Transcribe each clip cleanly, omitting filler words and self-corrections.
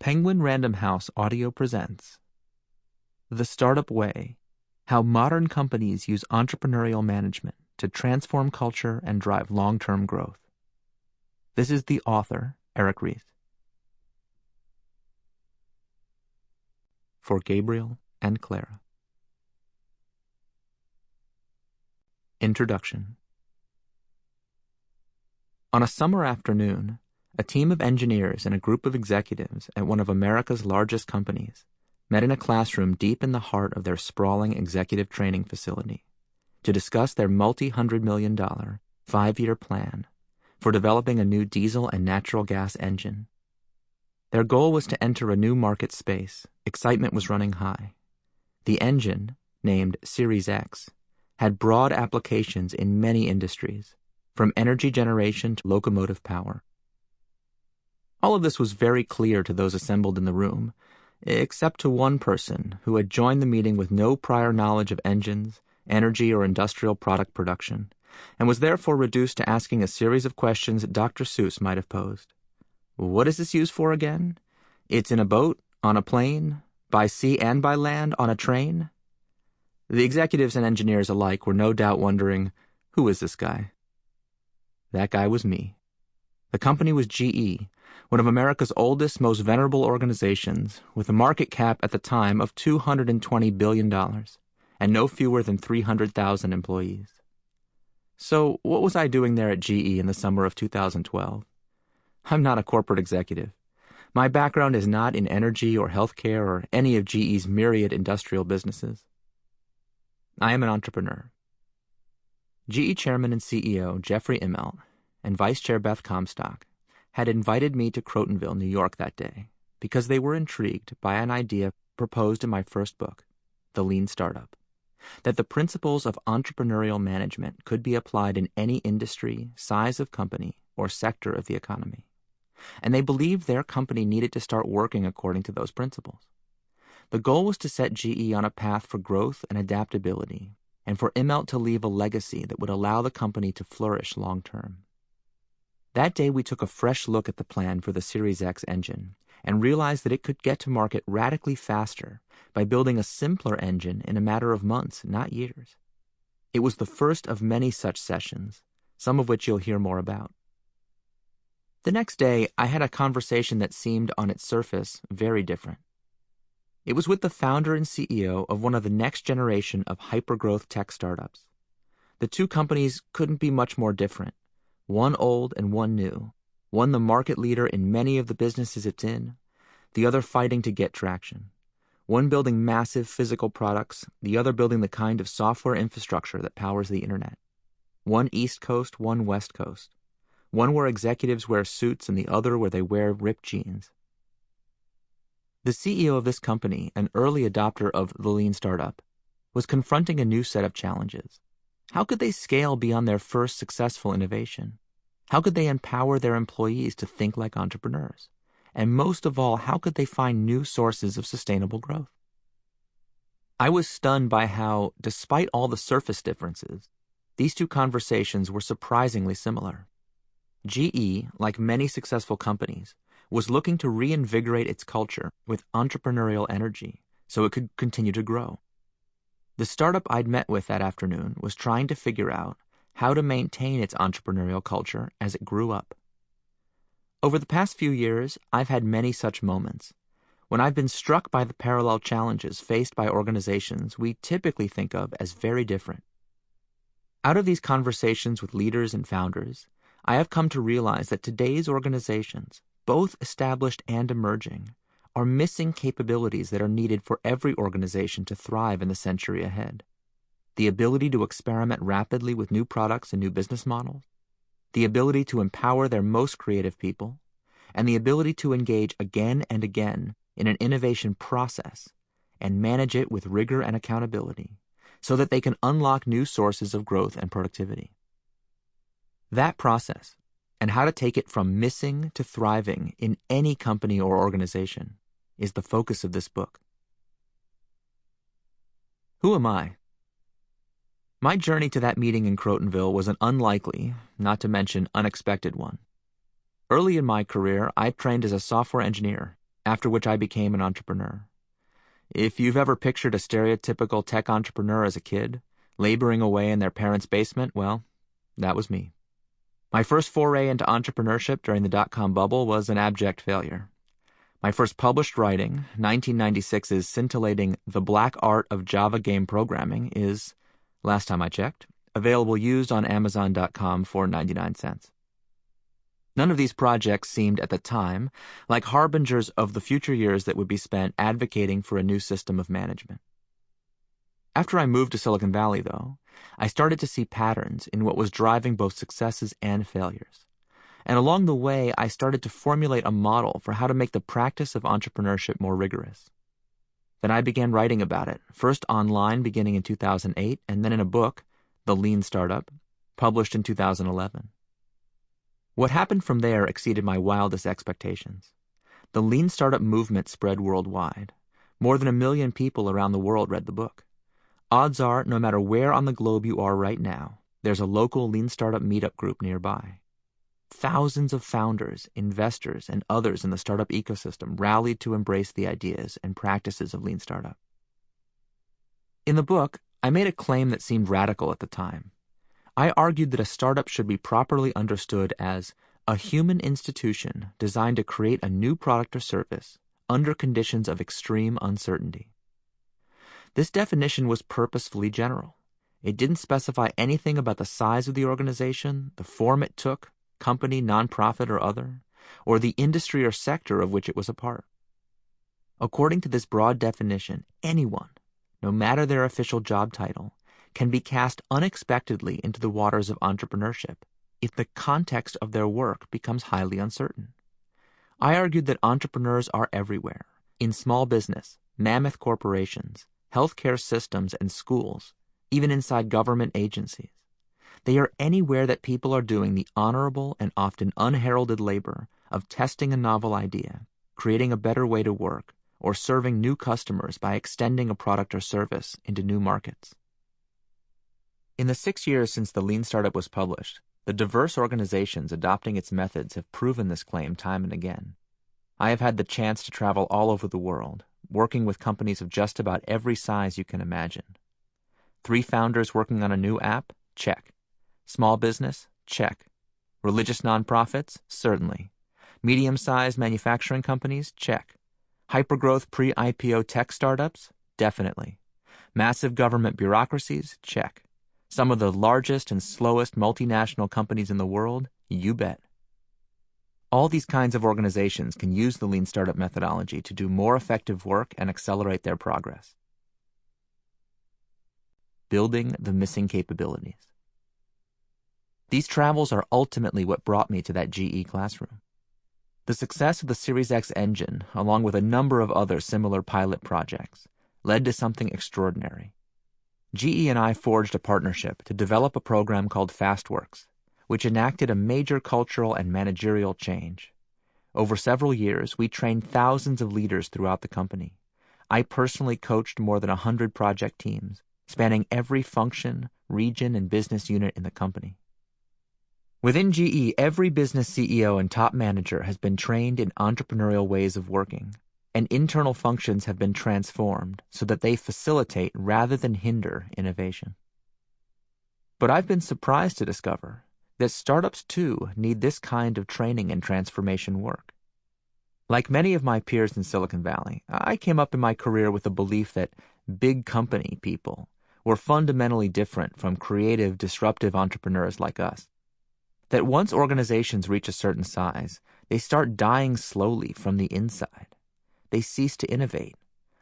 Penguin Random House Audio presents The Startup Way: How Modern Companies Use Entrepreneurial Management to Transform Culture and Drive Long-Term Growth. This is the author, Eric Ries. For Gabriel and Clara. Introduction. On a summer afternoon, a team of engineers and a group of executives at one of America's largest companies met in a classroom deep in the heart of their sprawling executive training facility to discuss their multi-$100 million, 5-year plan for developing a new diesel and natural gas engine. Their goal was to enter a new market space. Excitement was running high. The engine, named Series X, had broad applications in many industries, from energy generation to locomotive power. All of this was very clear to those assembled in the room, except to one person who had joined the meeting with no prior knowledge of engines, energy, or industrial product production, and was therefore reduced to asking a series of questions that Dr. Seuss might have posed. What is this used for again? It's in a boat, on a plane, by sea and by land, on a train? The executives and engineers alike were no doubt wondering, who is this guy? That guy was me. The company was GE, one of America's oldest, most venerable organizations, with a market cap at the time of $220 billion and no fewer than 300,000 employees. So what was I doing there at GE in the summer of 2012? I'm not a corporate executive. My background is not in energy or healthcare or any of GE's myriad industrial businesses. I am an entrepreneur. GE Chairman and CEO Jeffrey Immelt and Vice Chair Beth Comstock had invited me to Crotonville, New York that day because they were intrigued by an idea proposed in my first book, The Lean Startup, that the principles of entrepreneurial management could be applied in any industry, size of company, or sector of the economy. And they believed their company needed to start working according to those principles. The goal was to set GE on a path for growth and adaptability, and for Immelt to leave a legacy that would allow the company to flourish long term. That day we took a fresh look at the plan for the Series X engine and realized that it could get to market radically faster by building a simpler engine in a matter of months, not years. It was the first of many such sessions, some of which you'll hear more about. The next day, I had a conversation that seemed, on its surface, very different. It was with the founder and CEO of one of the next generation of hypergrowth tech startups. The two companies couldn't be much more different. One old and one new, one the market leader in many of the businesses it's in, the other fighting to get traction. One building massive physical products, the other building the kind of software infrastructure that powers the internet. One East Coast, one West Coast. One where executives wear suits and the other where they wear ripped jeans. The CEO of this company, an early adopter of the Lean Startup, was confronting a new set of challenges. How could they scale beyond their first successful innovation? How could they empower their employees to think like entrepreneurs? And most of all, how could they find new sources of sustainable growth? I was stunned by how, despite all the surface differences, these two conversations were surprisingly similar. GE, like many successful companies, was looking to reinvigorate its culture with entrepreneurial energy so it could continue to grow. The startup I'd met with that afternoon was trying to figure out how to maintain its entrepreneurial culture as it grew up. Over the past few years, I've had many such moments when I've been struck by the parallel challenges faced by organizations we typically think of as very different. Out of these conversations with leaders and founders, I have come to realize that today's organizations, both established and emerging, are missing capabilities that are needed for every organization to thrive in the century ahead. The ability to experiment rapidly with new products and new business models, the ability to empower their most creative people, and the ability to engage again and again in an innovation process and manage it with rigor and accountability so that they can unlock new sources of growth and productivity. That process, and how to take it from missing to thriving in any company or organization, is the focus of this book. Who am I? My journey to that meeting in Crotonville was an unlikely, not to mention unexpected one. Early in my career, I trained as a software engineer after which I became an entrepreneur. If you've ever pictured a stereotypical tech entrepreneur as a kid, laboring away in their parents' basement, well, that was me. My first foray into entrepreneurship during the dot-com bubble was an abject failure. My first published writing, 1996's scintillating The Black Art of Java Game Programming, is, last time I checked, available used on Amazon.com for 99 cents. None of these projects seemed at the time like harbingers of the future years that would be spent advocating for a new system of management. After I moved to Silicon Valley, though, I started to see patterns in what was driving both successes and failures. And along the way, I started to formulate a model for how to make the practice of entrepreneurship more rigorous. Then I began writing about it, first online beginning in 2008, and then in a book, The Lean Startup, published in 2011. What happened from there exceeded my wildest expectations. The Lean Startup movement spread worldwide. More than 1 million people around the world read the book. Odds are, no matter where on the globe you are right now, there's a local Lean Startup meetup group nearby. Thousands of founders, investors, and others in the startup ecosystem rallied to embrace the ideas and practices of Lean Startup. In the book, I made a claim that seemed radical at the time. I argued that a startup should be properly understood as a human institution designed to create a new product or service under conditions of extreme uncertainty. This definition was purposefully general. It didn't specify anything about the size of the organization, the form it took, company, nonprofit, or other, or the industry or sector of which it was a part. According to this broad definition, anyone, no matter their official job title, can be cast unexpectedly into the waters of entrepreneurship if the context of their work becomes highly uncertain. I argued that entrepreneurs are everywhere, in small business, mammoth corporations, healthcare systems, and schools, even inside government agencies. They are anywhere that people are doing the honorable and often unheralded labor of testing a novel idea, creating a better way to work, or serving new customers by extending a product or service into new markets. In the 6 years since the Lean Startup was published, the diverse organizations adopting its methods have proven this claim time and again. I have had the chance to travel all over the world, working with companies of just about every size you can imagine. 3 founders working on a new app? Check. Small business? Check. Religious nonprofits? Certainly. Medium-sized manufacturing companies? Check. Hypergrowth pre-IPO tech startups? Definitely. Massive government bureaucracies? Check. Some of the largest and slowest multinational companies in the world? You bet. All these kinds of organizations can use the Lean Startup methodology to do more effective work and accelerate their progress. Building the missing capabilities. These travels are ultimately what brought me to that GE classroom. The success of the Series X engine, along with a number of other similar pilot projects, led to something extraordinary. GE and I forged a partnership to develop a program called FastWorks, which enacted a major cultural and managerial change. Over several years, we trained thousands of leaders throughout the company. I personally coached more than 100 project teams, spanning every function, region, and business unit in the company. Within GE, every business CEO and top manager has been trained in entrepreneurial ways of working, and internal functions have been transformed so that they facilitate rather than hinder innovation. But I've been surprised to discover that startups too need this kind of training and transformation work. Like many of my peers in Silicon Valley, I came up in my career with the belief that big company people were fundamentally different from creative, disruptive entrepreneurs like us. That once organizations reach a certain size, they start dying slowly from the inside. They cease to innovate.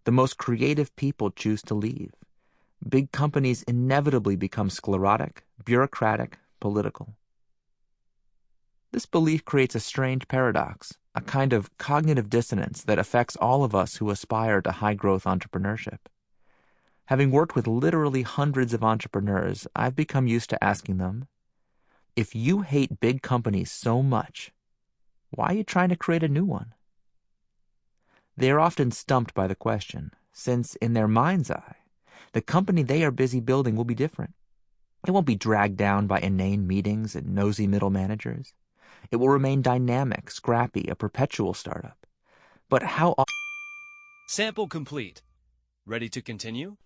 The most creative people choose to leave. Big companies inevitably become sclerotic, bureaucratic, political. This belief creates a strange paradox, a kind of cognitive dissonance that affects all of us who aspire to high-growth entrepreneurship. Having worked with literally hundreds of entrepreneurs, I've become used to asking them, if you hate big companies so much, why are you trying to create a new one? They are often stumped by the question, since in their mind's eye, the company they are busy building will be different. It won't be dragged down by inane meetings and nosy middle managers. It will remain dynamic, scrappy, a perpetual startup. But how Sample complete. Ready to continue?